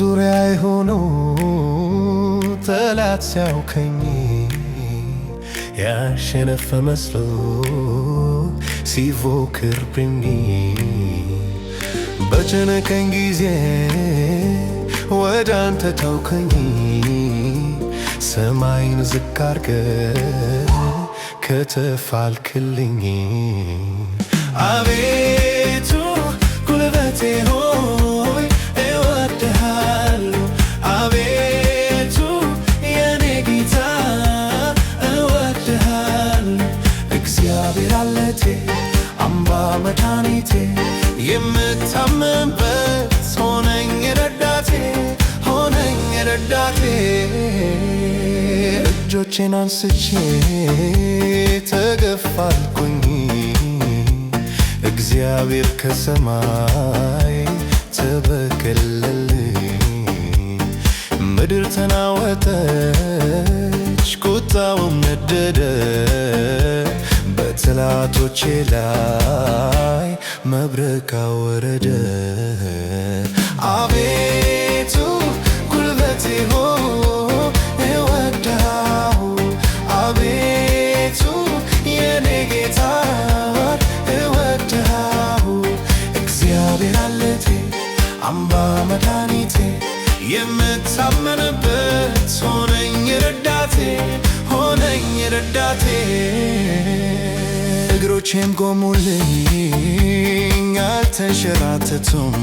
በዙሪያዬ ሆኖ ጠላት ሲያውከኝ ያሸነፈ መስሎ ሲፎክርብኝ በጨነቀኝ ጊዜ ወደ አንተ ተውከኝ። ሰማይን ዝቅ አድርገህ ከተፍ አልክልኝ። አቤቱ ጉልበቴ ሆይ እወድሃለሁ። አቤቱ የኔ ጌታ እወድሃለሁ። እግዚአብሔር አለቴ አምባ መድኃኒቴ የምታመንበት ሆነኝ ረዳቴ ሆነኝ ረዳቴ። እጆቼን አንስቼ ተገፋልኩኝ እግዚአብሔር ከሰማይ ተበቀለልኝ። ምድር ተናወጠች ቁጣውም ነደደ በጠላቶቼ ላይ መብረቅ አወረደ። አቤቱ ጉልበቴ ሆይ እወድሃለሁ። አቤቱ የኔ ጌታ እወድሃለሁ። እግዚአብሔር አለቴ አምባ መድኃኒቴ የምታመንበት ሆነኝ ረዳቴ ሆነኝ ረዳቴ። እግሮቼም ቆሙልኝ አልተንሸራተቱም።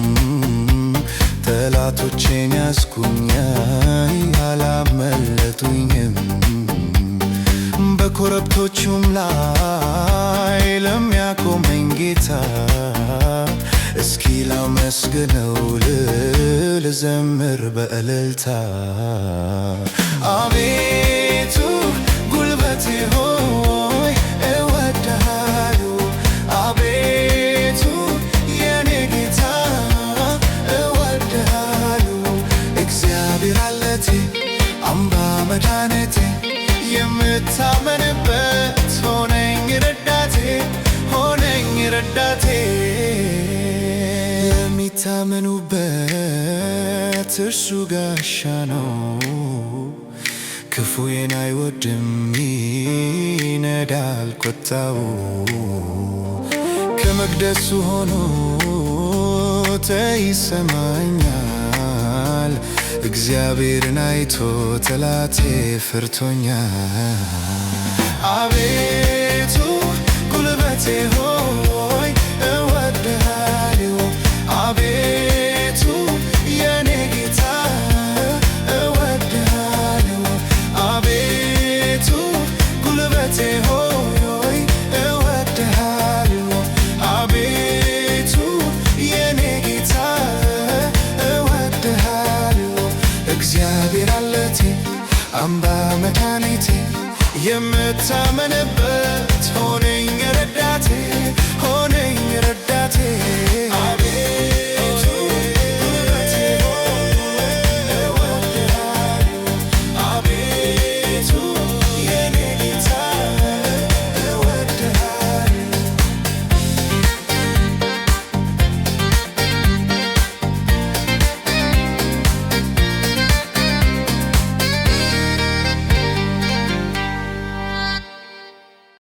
ጠላቶቼን ያስኩኝ አላመለጡኝም። በኮረብቶቹም ላይ ለሚያቆመኝ ጌታ እስኪ ላመስግነው ልዘምር በእልልታ። አቤቱ ጉልበቴ ሆይ እወድሃለሁ። አቤቱ የኔ ጌታ እወድሃለሁ። እግዚአብሔር አለቴ አምባ መድኃኒቴ የምታመንበት ሆነኝ ረዳቴ ሆነኝ ረዳቴ። የሚታመኑበት እርሱ ጋሻ ነው። ክፉዬን አይወድም ይነዳል ቁጣው። ከመቅደሱ ሆኖ ይሰማኛል። እግዚአብሔርን አይቶ ጠላቴ ፈርቶኛል። አቤቱ ጉልበቴ ሆይ እወድሃለሁ። አቤቱ የኔ ጌታ እወድሃለሁ። አቤቱ ጉልበቴ ሆይ እወድሃለሁ። አቤቱ የኔ ጌታ እወድሃለሁ። እግዚአብሔር አለቴ አምባ መድኃኒቴ የምታመንበት